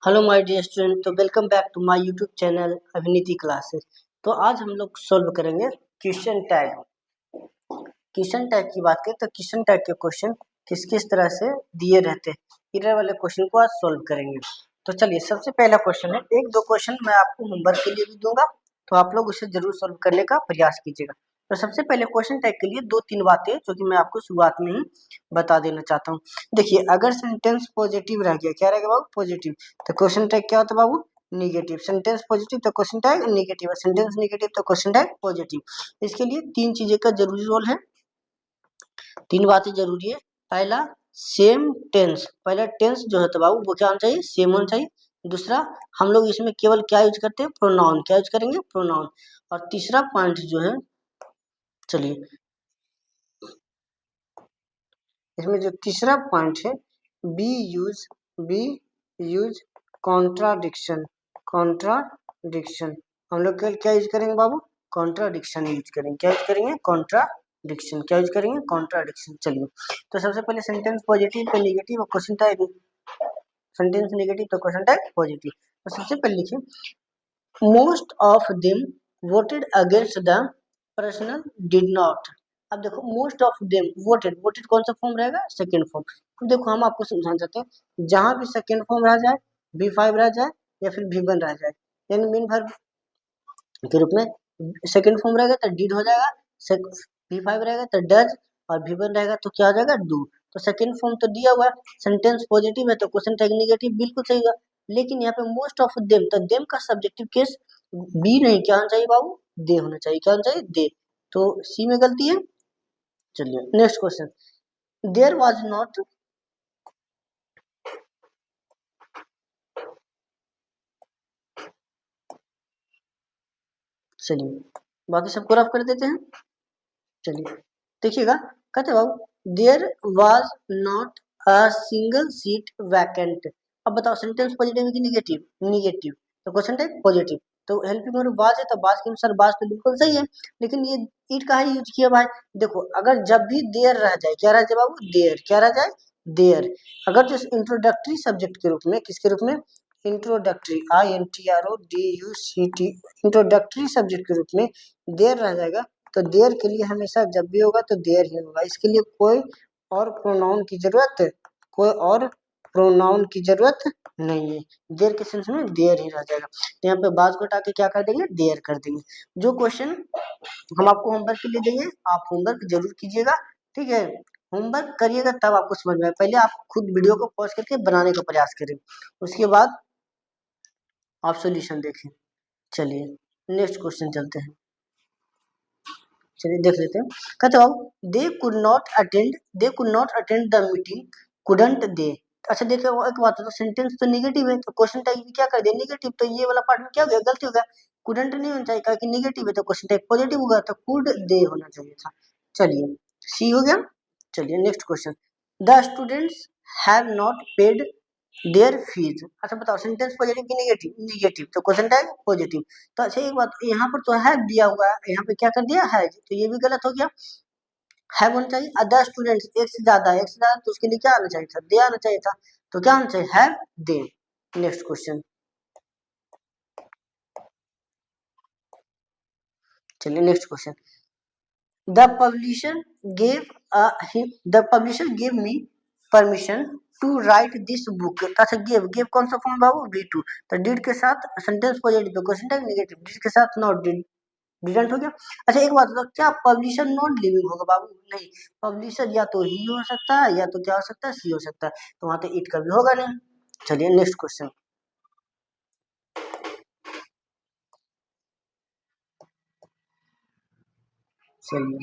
Hello my dear student, तो welcome back to my YouTube channel Abhiniti classes. तो आज हम लोग सॉल्व करेंगे क्वेश्चन टैग। क्वेश्चन टैग की बात करें तो क्वेश्चन टैग के क्वेश्चन किस किस तरह से दिए रहते हैं, इधर वाले क्वेश्चन को आज सॉल्व करेंगे। तो चलिए, सबसे पहला क्वेश्चन है, एक दो क्वेश्चन मैं आपको होमवर्क के लिए भी दूंगा, तो आप लोग उसे जरूर सॉल्व करने का प्रयास कीजिएगा। तो सबसे पहले क्वेश्चन टैग के लिए दो तीन बातें जो कि मैं आपको शुरुआत में ही बता देना चाहता हूँ। देखिए, अगर सेंटेंस पॉजिटिव रह गया, क्या रहेगा बाबू? पॉजिटिव, तो क्वेश्चन टैग क्या होता है बाबू? निगेटिव। सेंटेंस पॉजिटिव तो question tag negative, sentence negative तो क्वेश्चन टैग पॉजिटिव। इसके लिए तीन चीजें का जरूरी रोल है, तीन बातें जरूरी है। पहला, सेम टेंस, पहला टेंस जो है तो बाबू वो क्या होना चाहिए? सेम होना चाहिए। दूसरा, हम लोग इसमें केवल क्या यूज करते हैं? प्रोनाउन। क्या यूज करेंगे? प्रोनाउन। और तीसरा पॉइंट जो है, चलिए इसमें जो तीसरा पॉइंट है, बी यूज कॉन्ट्राडिक्शन। कॉन्ट्राडिक्शन हम लोग क्या यूज करेंगे बाबू? कॉन्ट्राडिक्शन यूज करेंगे। क्या यूज करेंगे? कॉन्ट्राडिक्शन। क्या यूज करेंगे? कॉन्ट्राडिक्शन। चलिए, तो सबसे पहले सेंटेंस पॉजिटिव तो निगेटिव और क्वेश्चन टैग, सेंटेंस निगेटिव तो क्वेश्चन टैग पॉजिटिव। तो सबसे पहले लिखिए, most of them voted against the personal did not. अब देखो, most of them voted, voted कौन सा फॉर्म रहेगा? Second form. अब देखो, हम आपको समझाना चाहते हैं, जहां भी सेकेंड फॉर्म रह जाए, V5 रह जाए या फिर V1 रह जाए, यानी मेन वर्ब के रूप में सेकेंड फॉर्म रहेगा तो डिड हो जाएगा, V5 रहेगा तो डज, और V1 रहेगा तो क्या हो जाएगा? डू। तो सेकेंड फॉर्म तो दिया हुआ है, सेंटेंस पॉजिटिव है तो क्वेश्चन टैग निगेटिव, बिल्कुल सही है। लेकिन यहाँ पे मोस्ट ऑफ देम, तो देम का सब्जेक्टिव केस बी नहीं, क्या होना चाहिए बाबू? दे होना चाहिए। क्या होना चाहिए? दे। तो सी में गलती है। चलिए next question, there was not, चलिए बाकी सबको रफ कर देते हैं। चलिए देखिएगा, कहते बाबू there was not a single seat vacant. अब बताओ, सेंटेंस पॉजिटिव है कि निगेटिव? निगेटिव, तो क्वेश्चन टाइप पॉजिटिव। तो हेल्पिंग वर्ब वाज है तो वाज के अनुसार वाज तो बिल्कुल सही है, लेकिन ये इट का ही यूज किया भाई। देखो, अगर जब भी देयर रह जाए, क्या रह जाए बाबू? देयर। क्या रह जाए? देयर। अगर जो इंट्रोडक्टरी सब्जेक्ट के रूप में, किसके रूप में? इंट्रोडक्टरी, INTRODUCT, इंट्रोडक्टरी सब्जेक्ट के रूप में देयर रह जाएगा, तो देयर के लिए हमेशा जब भी होगा तो देयर ही होगा। इसके लिए कोई और प्रोनाउन की जरूरत, कोई और प्रोनाउन की जरूरत नहीं है। देयर के सेंस में देयर ही रह जाएगा। तो यहाँ पे बाज को हटा के क्या कर देंगे? देयर कर देंगे। जो क्वेश्चन हम आपको होमवर्क के लिए देंगे, आप होमवर्क जरूर कीजिएगा, ठीक है? होमवर्क करिएगा तब आपको समझ में आए। पहले आप खुद वीडियो को पॉज करके बनाने का प्रयास करें, उसके बाद आप सॉल्यूशन देखें। चलिए नेक्स्ट क्वेश्चन चलते हैं। चलिए देख लेते हैं। कहते हो, they could not attend the meeting, couldn't they. अच्छा देखो, एक बात है, तो सेंटेंस तो नेगेटिव है तो क्वेश्चन टाइप भी क्या कर दिया? नेगेटिव। तो ये वाला पार्ट में क्या हो गया? गलती हो गया। कुडंट नहीं होना चाहिए, क्योंकि नेगेटिव है तो क्वेश्चन टाइप पॉजिटिव होगा, तो कुड दे होना चाहिए था। चलिए सी हो गया। चलिए next question, the students have not paid there fees. अच्छा बताओ, सेंटेंस पॉजिटिव की निगेटिव? निगेटिव, तो क्वेश्चन टैग पॉजिटिव। तो अच्छा एक बात, यहाँ पर तो है दिया हुआ है, यहाँ पे क्या कर दिया? है, तो ये भी गलत हो गया। हैव होना चाहिए। अदर स्टूडेंट्स, एक से ज्यादा, तो उसके लिए क्या आना चाहिए था? दे आना चाहिए था। तो क्या आना चाहिए? Have they. नेक्स्ट क्वेश्चन, चलिए next question, the publisher gave the publisher gave me permission to write this book. अच्छा गेव कौन सा फॉर्म बाबू? V2। तो डिड के साथ sentence positive, question tag negative, did के साथ नॉट, डिडंट हो गया। अच्छा एक बात बताओ, क्या पब्लिशर नॉन लिविंग होगा बाबू? नहीं, पब्लिशर या तो ही हो सकता है या तो क्या हो सकता है? सी हो सकता है, तो वहां तो इट कभी होगा नहीं। चलिए नेक्स्ट क्वेश्चन, चलिए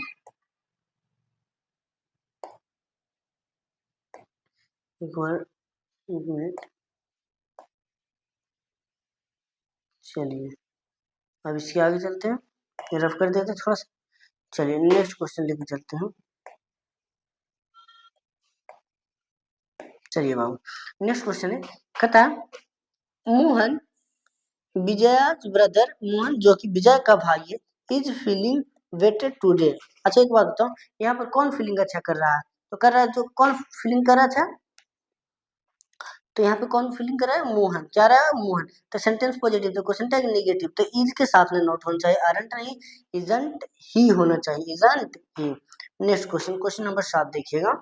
एक मिनट, चलिए अब इसके आगे चलते हैं, ये रफ कर देते हैं थोड़ा सा। चलिए नेक्स्ट क्वेश्चन लेके चलते हैं। चलिए बाबू नेक्स्ट क्वेश्चन है, कहता है, मोहन, विजयाज ब्रदर, मोहन जो कि विजय का भाई है, इज फीलिंग वेटेड टूडे। अच्छा एक बात बताओ, यहाँ पर कौन फीलिंग अच्छा कर रहा है? तो कर रहा है जो कौन फीलिंग कर रहा था? तो यहाँ पे कौन फिलिंग कर रहा है? मोहन। क्या रहा है? मोहन। तो सेंटेंस पॉजिटिव, तो क्वेश्चन टैग नेगेटिव, तो इज के साथ में नॉट होना चाहिए, आरंट नहीं, इजंट ही होना चाहिए, isn't he. Next question, question number 7 देखिएगा।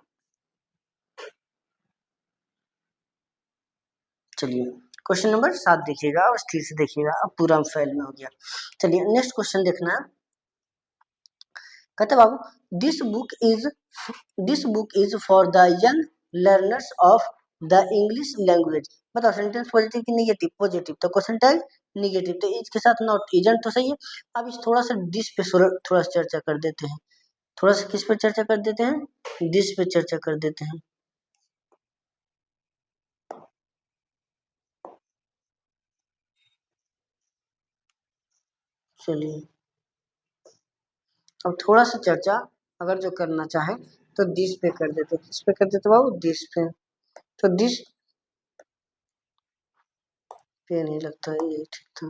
चलिए क्वेश्चन नंबर 7 देखिएगा और ठीक से देखिएगा, अब पूरा फेल में हो गया। चलिए नेक्स्ट क्वेश्चन देखना है। कहते बाबू this book is for the young learners of the English language. बताओ सेंटेंस पॉजिटिव की नेगेटिव? पॉजिटिव, तो क्वेश्चन टैग नेगेटिव, तो इज के साथ नॉट, इजंट तो सही है। अब इस थोड़ा सा दिस पे थोड़ा सा चर्चा कर देते हैं, थोड़ा सा किस पे चर्चा कर देते हैं? दिस पे चर्चा कर देते हैं। चलिए अब थोड़ा सा चर्चा अगर जो करना चाहे तो दिस पे कर देते, किस पे कर देते बाबू? दिस पे। तो दिस पे नहीं लगता है, ये ठीक था।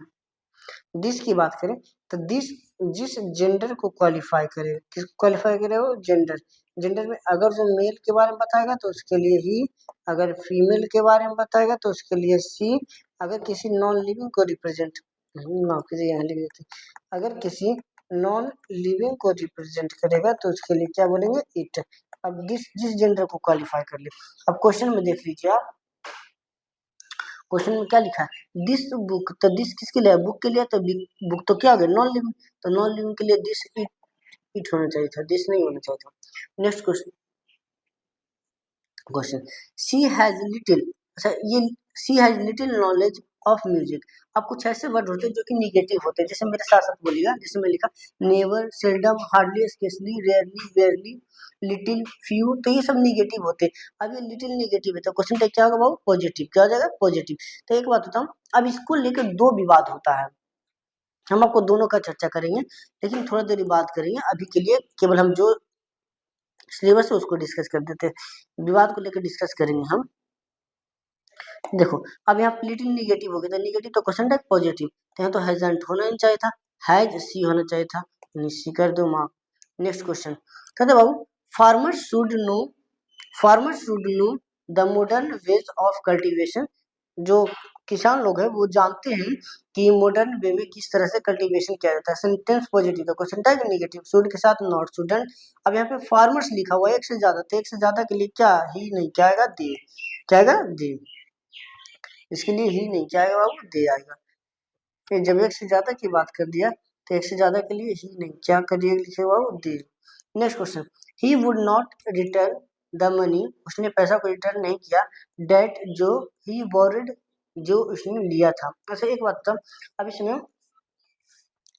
दिस की बात करें तो दिस जिस जेंडर को क्वालिफाई करे, किसको क्वालिफाई करे? वो जेंडर। जेंडर में अगर जो मेल के बारे में बताएगा तो उसके लिए ही, अगर फीमेल के बारे में बताएगा तो उसके लिए सी, अगर किसी नॉन लिविंग को रिप्रेजेंट, माफ कीजिए यहाँ लिख देते, अगर किसी नॉन लिविंग को रिप्रेजेंट करेगा तो उसके लिए क्या बोलेंगे? इट। अब दिस जिस जेंडर को क्वालिफाई कर ले। अब क्वेश्चन में देख लीजिए आप, क्वेश्चन में क्या लिखा है? दिस बुक, तो दिस किसके लिए? बुक के लिए। तो बुक तो क्या हो गया? नॉन लिविंग, तो नॉन लिविंग के लिए दिस इट होना चाहिए था, दिस नहीं होना चाहिए था। Next question, she has little, अच्छा ये she has little knowledge of music. अब कुछ ऐसे वर्ड होते हैं जो कि निगेटिव होते हैं, जैसे मेरे साथ साथ बोलिएगा, जैसे मैं लिखा never, seldom, hardly, scarcely, rarely, barely, little, few, तो ये सब निगेटिव होते हैं। अब ये लिटिल निगेटिव है तो क्वेश्चन टैग क्या होगा बाबू? पॉजिटिव। क्या हो जाएगा? पॉजिटिव। तो एक बात बताऊं, अब इसको लेकर दो विवाद होता है, हम आपको दोनों का चर्चा करेंगे, लेकिन थोड़ा देर बात करेंगे। अभी के लिए केवल हम जो सिलेबस है उसको डिस्कस कर देते हैं, विवाद को लेकर डिस्कस करेंगे हम। देखो अब यहाँ लिटिल निगेटिव हो गया, तो निगेटिव तो क्वेश्चन टैग पॉजिटिव, तो यहाँ तो हैजंट होना ही चाहिए था, हैज सी होना चाहिए था, सी कर दो मार्क। नेक्स्ट क्वेश्चन कहते बाबू, farmer should know farmer should know the modern ways of cultivation. जो किसान लोग हैं वो जानते हैं कि मॉडर्न वे में किस तरह से कल्टीवेशन किया जाता है। सेंटेंस पॉजिटिव, तो क्वेश्चन टैग नेगेटिव, शुड के साथ नॉट, स्टूडेंट। अब यहाँ पे फार्मर्स लिखा हुआ है एक से ज्यादा, तो एक से ज्यादा के लिए क्या ही नहीं, क्या आएगा? दे। क्या आएगा? दे। इसके लिए ही नहीं, क्या आएगा बाबू? दे आएगा। फिर जब एक से ज्यादा की बात कर दिया तो एक से ज्यादा के लिए ही नहीं, क्या करिए? लिखे बाबू? They. Next question, he would not return the money, उसने पैसा को रिटर्न नहीं किया, डेट जो ही बोर्ड, जो उसने लिया था। अच्छा एक बात था, अब इसमें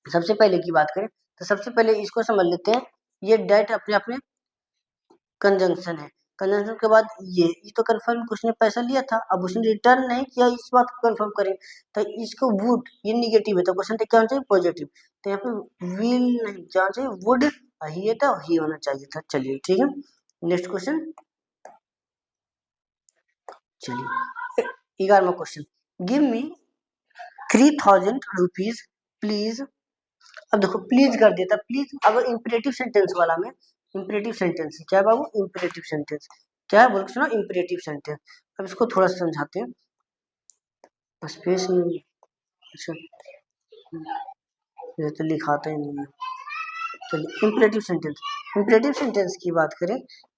सबसे पहले की बात करें तो सबसे पहले इसको समझ लेते हैं, ये डेट अपने आप में कंजंक्शन है, कंजंक्शन के बाद ये तो कंफर्म कि उसने पैसा लिया था, अब उसने रिटर्न नहीं किया, इस बात को कंफर्म करें तो इसको वुड, ये निगेटिव है तो क्वेश्चन क्या होना चाहिए? पॉजिटिव। तो यहाँ पे विल नहीं, क्या होना चाहिए? वुड, ही है तो ही होना चाहिए था। चलिए ठीक है, नेक्स्ट क्वेश्चन। चलिए 11वां question, give me 3000 rupees please. अब देखो प्लीज कर दिया था, प्लीज अगर इंपरेटिव सेंटेंस वाला में, इंपरेटिव सेंटेंस क्या है बाबू? इंपरेटिव सेंटेंस क्या है? बोल के सुना, इंपरेटिव सेंटेंस। अब इसको थोड़ा सा समझाते हैं, स्पेस नहीं, अच्छा ये तो लिखाता ही नहीं है। चलिए इंपरेटिव सेंटेंस, इंपरेटिव सेंटेंस की बात करें,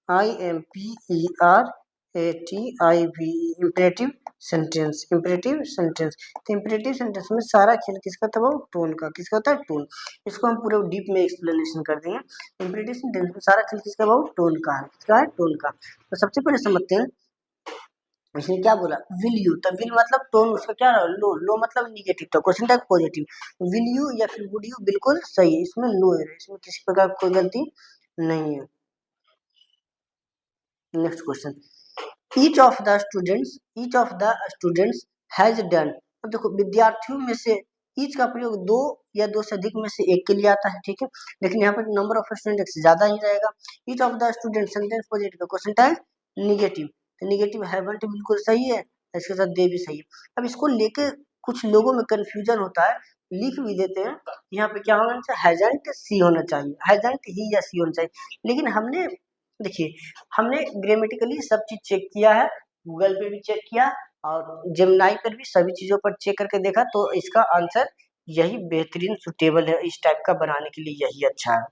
IMPERATIV, imperative sentence, imperative sentence. तो इंपरेटिव सेंटेंस में सारा खेल किसका था वो? टोन का। किसका होता है? टोन। इसको हम पूरे डीप में एक्सप्लेनेशन कर देंगे। इंपरेटिव सेंटेंस में सारा खेल किसका वो? टोन का है। किसका है? टोन का। तो सबसे पहले समझते हैं इसने क्या बोला, विल यू, तो विल मतलब टोन उसका क्या रहा? लो, लो मतलब निगेटिव, तो question tag positive. Will you या फिर वुड यू बिल्कुल सही है, इसमें लो है, इसमें किसी प्रकार कोई गलती नहीं है। Next question, each of the students has done. अब देखो विद्यार्थियों में से ईच का प्रयोग दो या दो से अधिक में से एक के लिए आता है, ठीक है, लेकिन यहाँ पर नंबर ऑफ स्टूडेंट से ज्यादा ही रहेगा। Each of the student sentence positive, question tag negative, तो निगेटिव हैवंट बिल्कुल सही है, इसके साथ दे भी सही है। अब इसको लेके कुछ लोगों में कंफ्यूजन होता है, लिख भी देते हैं यहाँ पे क्या होना चाहिए? हैजंट सी होना चाहिए, हैजंट ही या सी होना चाहिए, लेकिन हमने देखिए हमने ग्रामेटिकली सब चीज चेक किया है, गूगल पे भी चेक किया, और जेमिनाई पर भी सभी चीज़ों पर चेक करके देखा तो इसका आंसर यही बेहतरीन सुटेबल है, इस टाइप का बनाने के लिए यही अच्छा है।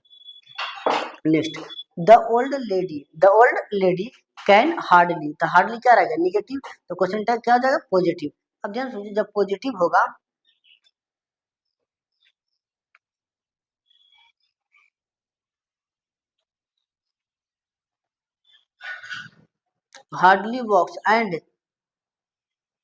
Next, the old lady can hardly, तो हार्डली क्या रहेगा निगेटिव, तो क्वेश्चन टैग क्या आ जाएगा पॉजिटिव। अब ध्यान सुनिए, जब पॉजिटिव होगा hardly walks and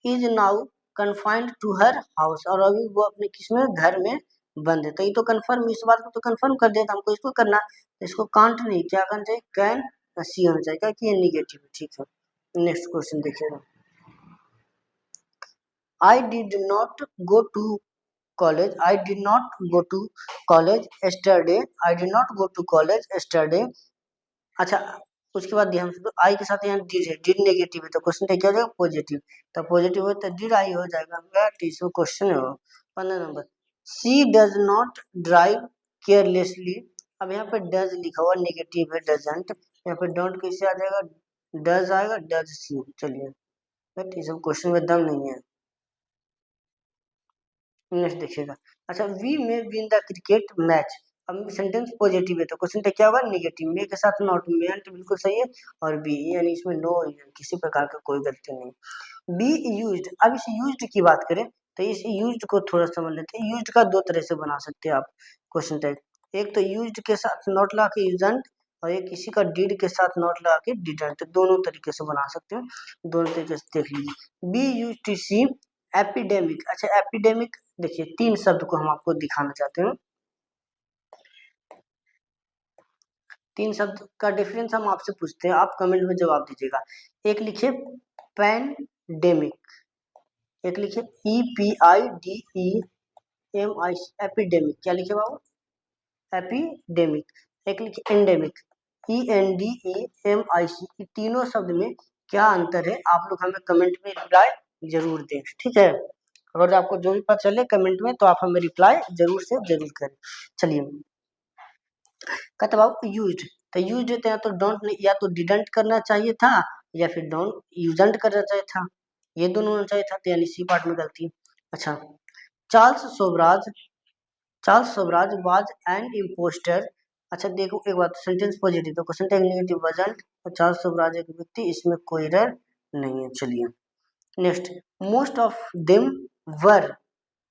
is now confined to her house, और अभी वो अपने किसमें घर में बंद है, तो ये तो कंफर्म, इस बात को तो कंफर्म कर देता, हमको इसको करना, इसको कांट नहीं क्या करना चाहिए, कैन सी होना चाहिए, क्या कि ये निगेटिव है, ठीक है। नेक्स्ट क्वेश्चन देखिएगा, I did not go to college, I did not go to college yesterday, I did not go to college yesterday. अच्छा, उसके बाद ध्यान से आई के साथ यहाँ डिड है, डिड नेगेटिव है, तो क्वेश्चन क्या हो जाएगा पॉजिटिव, तो पॉजिटिव हो तो डिड आई हो जाएगा, तीसरा क्वेश्चन है वो। 15 number, she does not drive carelessly, अब यहाँ पे डज लिखा हुआ नेगेटिव है, डजंट, यहाँ पे डोंट कैसे आ जाएगा, डज आएगा, डज सी, चलिए तीसरा क्वेश्चन में दम नहीं है। नेक्स्ट देखिएगा, अच्छा वी में विन द क्रिकेट मैच, अब सेंटेंस पॉजिटिव है तो क्वेश्चन तो क्या होगा निगेटिव, में के साथ नॉट, में तो बिल्कुल सही है, और बी यानी इसमें नो किसी प्रकार का कोई गलती नहीं। बी यूज्ड, अब इस यूज्ड की बात करें तो इस यूज्ड को थोड़ा समझ लेते हैं, यूज्ड का दो तरह से बना सकते हैं आप क्वेश्चन टाइप, एक तो यूज्ड के साथ नॉट लगा के यूजंट, और एक किसी का डिड के साथ नॉट लगा के डिडंट, दोनों तरीके से बना सकते हैं, दोनों तरीके से देख लीजिए। Be used to see epidemic, अच्छा एपिडेमिक देखिए तीन शब्द को हम आपको दिखाना चाहते हैं, तीन शब्द का डिफरेंस हम आपसे पूछते हैं, आप कमेंट में जवाब दीजिएगा। एक लिखिए पैंडेमिक, एक लिखिए EPIDEMIC एपिडेमिक, क्या लिखे बाबू एपिडेमिक, एक लिखिए एंडेमिक ENDEMIC, तीनों शब्द में क्या अंतर है आप लोग हमें कमेंट में रिप्लाई जरूर दें, ठीक है। अगर आपको जो भी पता चले कमेंट में तो आप हमें रिप्लाई जरूर से जरूर करें। चलिए, कहते बाबू यूज्ड, तो यूज्ड होते हैं तो डोंट, या तो डिडंट करना चाहिए था या फिर डोंट यूजंट करना चाहिए था, ये दोनों होना चाहिए था, तो यानी सी पार्ट में गलती। अच्छा, Charles Sobhraj, Charles Sobhraj was an impostor, अच्छा देखो एक बात, सेंटेंस पॉजिटिव तो क्वेश्चन टैग नेगेटिव वजंट, और चार्ल्स सोबराज एक व्यक्ति, इसमें कोई एरर नहीं है। चलिए next, most of them were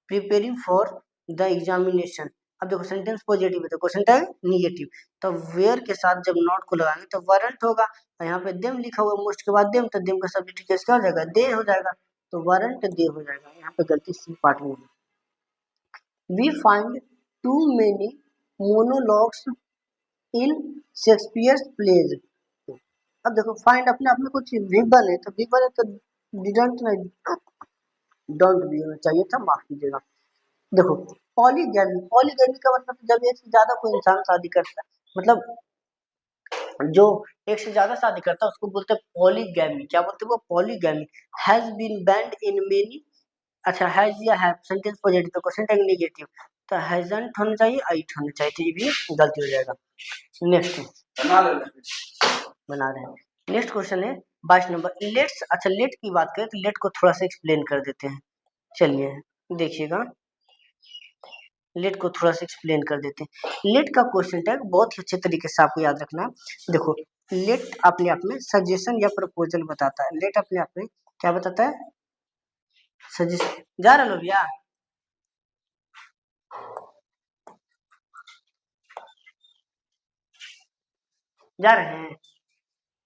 preparing for the examination, अब देखो सेंटेंस पॉजिटिव है तो क्वेश्चन टैग निगेटिव, तो वेयर के साथ जब नॉट को लगाएंगे तो वरंट होगा, और यहाँ पे देम लिखा हुआ मोस्ट के बाद देम, तो देम का सब्जेक्ट केस क्या हो जाएगा दे हो जाएगा, तो वरंट दे हो जाएगा, यहाँ पे गलती सी पार्ट में है। We find too many monologues in Shakespeare's plays, अब देखो फाइंड अपने आप में कुछ विबल है, तो विबल है तो डिडंट नहीं, डोंट भी होना चाहिए था, माफ कीजिएगा। देखो पॉलीगैमी, पॉलीगैमी का मतलब जब एक से ज्यादा कोई इंसान शादी करता है, मतलब जो एक से ज्यादा शादी करता है उसको बोलते हैं पॉलीगैमी, क्या बोलते हैं वो polygamy. Has been banned in many, अच्छा हैज या हैव सेंटेंस पॉजिटिव तो क्वेश्चन टैग नेगेटिव, तो हैजंट होना चाहिए आइट होना चाहिए, तो ये भी गलती हो जाएगा। नेक्स्ट बना रहे हैं, नेक्स्ट क्वेश्चन है 22 नंबर, लेट्स, अच्छा लेट की बात करें तो लेट को थोड़ा सा एक्सप्लेन कर देते हैं, चलिए देखिएगा, लेट को थोड़ा सा एक्सप्लेन कर देते हैं। लेट का क्वेश्चन टैग बहुत ही अच्छे तरीके से आपको याद रखना है। देखो लेट अपने आप में सजेशन या प्रपोजल बताता है, लेट अपने आप में क्या बताता है, सजेशन। जा रहे लो भैया, जा रहे हैं,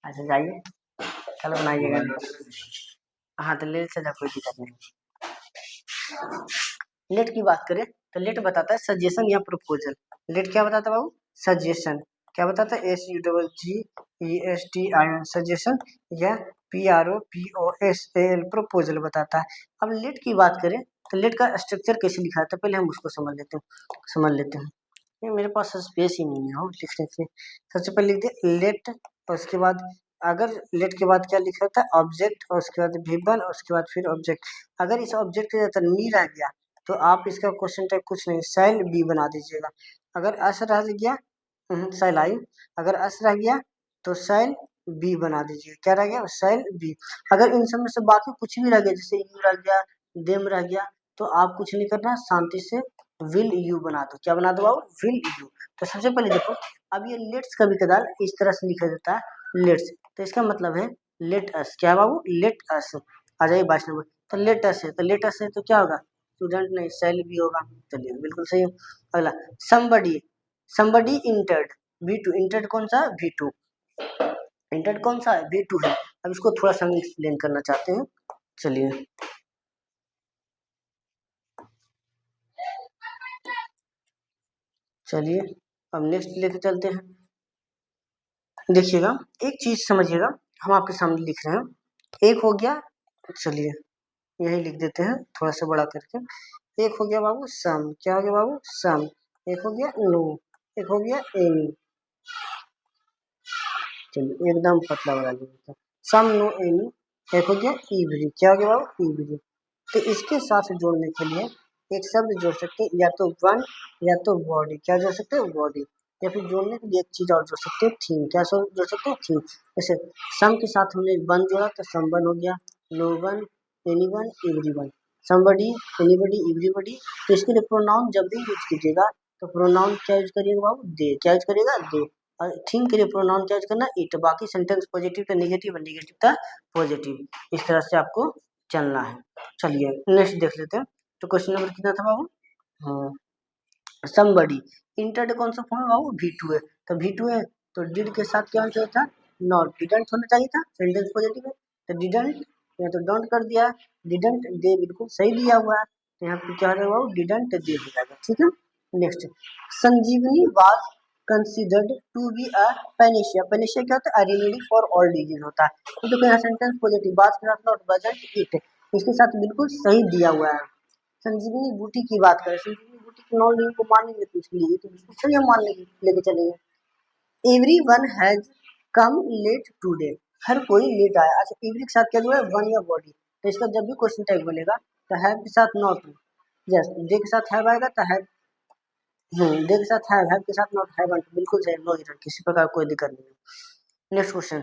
अच्छा जाइए, कल बनाइएगा, हाँ तो लेट से जा कोई दिक्कत नहीं। लेट की बात करें तो लेट बताता है सजेशन या प्रपोजल, लेट क्या बताता है बाबू सजेशन, क्या बताता है SUGGESTION सजेशन, या PROPOSAL प्रपोजल बताता है। अब लेट की बात करें तो लेट का स्ट्रक्चर कैसे लिखा है, तो पहले हम उसको समझ लेते हैं, ये मेरे पास स्पेस ही नहीं है लिखने के, सबसे पहले लिख दे लेट, और उसके बाद अगर लेट के बाद क्या लिखा था ऑब्जेक्ट, और उसके बाद विबल, और उसके बाद फिर ऑब्जेक्ट, अगर इस ऑब्जेक्ट के जगह नी रह गया तो आप इसका क्वेश्चन टाइप कुछ नहीं सेल बी बना दीजिएगा, अगर अस रह गया सेल आई, अगर अस रह गया तो सेल बी बना दीजिए। क्या रह गया? सेल बी। अगर इन सब में से बाकी कुछ भी रह गया, जैसे यू रह गया, देम रह गया, तो आप कुछ नहीं करना, शांति से विल यू बना दो। क्या बना दो बाबू? Will you. तो सबसे पहले देखो, अब ये लेट्स कभी कदार इस तरह से लिखा जाता है लेट्स, तो इसका मतलब है लेट अस। क्या है बाबू? Let us. आ जाइए 22 नंबर। तो लेट अस है, तो लेट अस है तो क्या होगा? स्टूडेंट नहीं, सेल भी होगा। चलिए बिल्कुल सही है। अगला somebody, somebody entered, V2। Entered कौन सा है? V2। इंटर्ड कौन सा है? V2 है। अब इसको थोड़ा सा हम एक्सप्लेन करना चाहते हैं। चलिए चलिए अब नेक्स्ट लेके चलते हैं। देखिएगा, एक चीज समझिएगा, हम आपके सामने लिख रहे हैं। एक हो गया, चलिए यही लिख देते हैं थोड़ा सा बड़ा करके। एक हो गया बाबू सम। क्या हो गया बाबू? सम। एक हो गया नो। एक हो गया एनी। चलिए एकदम पतला वाला लिख देते हैं, सम नो एनी। एक हो गया एवरी। क्या हो गया बाबू? एवरी। तो इसके साथ जोड़ने के लिए एक शब्द जोड़ सकते हैं, या तो वन या तो बॉडी। क्या जोड़ सकते हैं? बॉडी। या फिर जोड़ने के लिए एक चीज और जोड़ सकते हैं, थीम। क्या जोड़ सकते हैं? थीम। जैसे सम के साथ हमने वन जोड़ा तो सम वन हो गया, no one, anyone, everyone. Somebody, anybody, everybody. तो इसके लिए प्रोनाउन जब भी यूज कीजिएगा तो प्रोनाउन क्या यूज करिएगा बाबू? दे। क्या यूज करिएगा? दे। और थीम के लिए प्रोनाउन क्या यूज करना? इट। बाकी सेंटेंस पॉजिटिव था नेगेटिव और नेगेटिव था पॉजिटिव। इस तरह से आपको चलना है। चलिए नेक्स्ट देख लेते हैं। तो क्वेश्चन नंबर कितना था बाबू? हाँ, समबडी इंटर्ड कौन सा फॉर्म है बाबू? V2 है। तो V2 है तो डिड के साथ क्या होना चाहिए था? नॉट। डिडंट होना चाहिए था, सेंटेंस पॉजिटिव है तो डिडंट या तो डोंट कर दिया। डिडंट दे बिल्कुल सही दिया हुआ है, तो यहाँ पे क्या हो जाएगा बाबू? डिडंट दे हो जाएगा। ठीक है। Next, Sanjeevani was considered to be a panacea. Panacea क्या होता है? A remedy for all disease होता है। तो देखो यहाँ सेंटेंस पॉजिटिव, बात के साथ नॉट, बजट इट, इसके साथ बिल्कुल सही दिया हुआ है। संजीवनी बूटी की बात करें, संजीवनी बूटी के नॉन लिविंग को मानेंगे तो उसके लिए तो बिल्कुल सही हम मान लेके चलेंगे। Every one has come late today. हर कोई लेट आया। अच्छा, एवरी के साथ क्या जुड़ा है? वन या बॉडी। तो इसका जब भी क्वेश्चन टैग बोलेगा तो हैव के साथ नॉट, यस, दे के साथ हैव आएगा तो हैव, दे के साथ हैव के साथ नॉट, हैवंट। बिल्कुल सही, नो एरर, किसी प्रकार कोई दिक्कत नहीं है। Next question,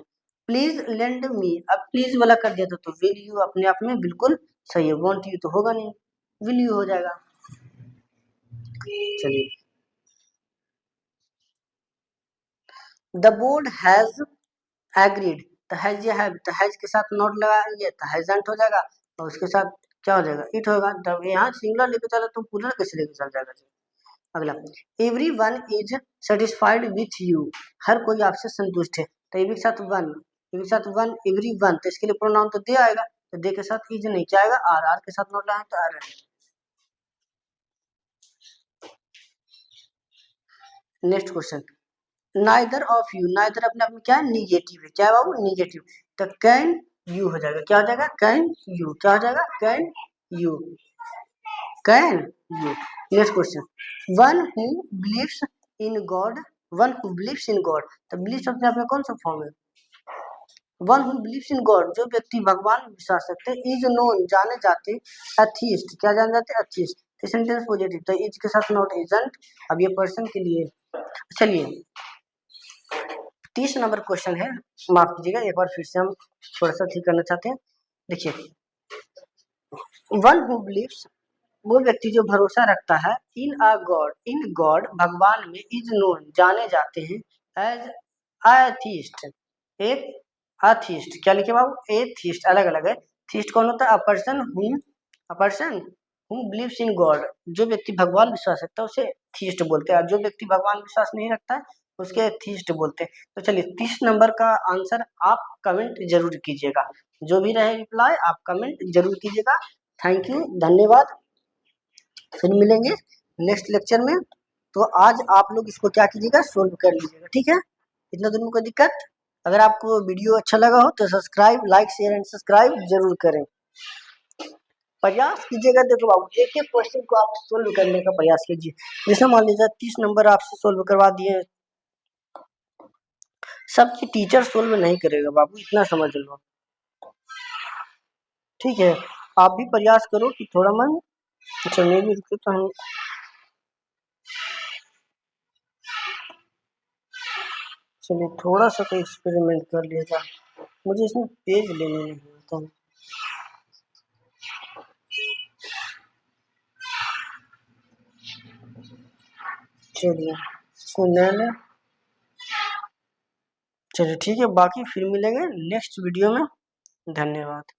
please lend me. अब प्लीज वाला कर दिया तो विल यू अपने आप में बिल्कुल सही है। वांट यू तो होगा नहीं, विल यू हो जाएगा। चलिए, द बोर्ड हैज एग्रीड। तो हैज या हैव, तो हैज के साथ नॉट लगाएंगे तो हैजंट हो जाएगा, और उसके साथ क्या हो जाएगा? इट होगा। तब यहाँ सिंगुलर लेके चलो तो प्लूरल कैसे लेके चल जाएगा जी? अगला, every one is satisfied with you. हर कोई आपसे संतुष्ट है। तो एवरी के साथ वन, एवरी के साथ वन, एवरी वन, तो इसके लिए प्रोनाउन तो दे आएगा, तो दे के साथ इज नहीं, क्या आएगा? आर। आर के साथ नॉट लगाए तो are. Next question, neither of you. Neither अपने आप में क्या है? निगेटिव है। क्या है बाबू? निगेटिव। तो कैन यू हो जाएगा। क्या हो जाएगा? Can you. क्या हो जाएगा? Can you. Can you. Next question, one who believes in God. One who believes in God, तो बिलीव अपने आप में कौन सा फॉर्म है? One who believes in God, जो व्यक्ति भगवान में विश्वास रखते हैं। इज नोन, जाने जाते। अथीस्ट, क्या जाने जाते? अथीस्ट। सेंटेंस पॉजिटिव, तो इज के साथ नॉट, इजंट। अब ये पर्सन के लिए। चलिए 30 नंबर क्वेश्चन है, माफ कीजिएगा, एक बार फिर से हम थोड़ा सा ठीक करना चाहते हैं। देखिए, वन हु बिलीव्स, वो व्यक्ति जो भरोसा रखता है, इन अ गॉड, इन गॉड, भगवान में, इज नोन, जाने जाते हैं, एज अथीस्ट, एक अथीस्ट। क्या लिखे बाबू? एथीस्ट अलग अलग है। थीस्ट कौन होता है? A person who believes in God, जो व्यक्ति भगवान विश्वास रखता है उसे थीस्ट बोलते हैं, और जो व्यक्ति भगवान विश्वास नहीं रखता है उसके थीस्ट बोलते हैं। तो चलिए 30 नंबर का आंसर आप कमेंट जरूर कीजिएगा। जो भी रहे रिप्लाई आप कमेंट जरूर कीजिएगा। थैंक यू, धन्यवाद। फिर मिलेंगे नेक्स्ट लेक्चर में। तो आज आप लोग इसको क्या कीजिएगा? सोल्व कर लीजिएगा। ठीक है, इतना दिन में कोई दिक्कत? अगर आपको वीडियो अच्छा लगा हो तो subscribe, like, share and subscribe जरूर करें। प्रयास कीजिएगा। देखो बाबू, एक एक क्वेश्चन को आप सोल्व करने का प्रयास कीजिए। जैसे मान लीजिए 30 नंबर आपसे सोल्व करवा दिए, सबकी टीचर सोल्व नहीं करेगा बाबू, इतना समझ लो। ठीक है, आप भी प्रयास करो कि थोड़ा मन चलने भी रुके तो हम चलिए थोड़ा सा तो एक्सपेरिमेंट कर लिया जाए, मुझे इसमें पेज लेने नहीं आता। चलिए इसको ले लें। चलिए ठीक है, बाकी फिर मिलेंगे नेक्स्ट वीडियो में। धन्यवाद।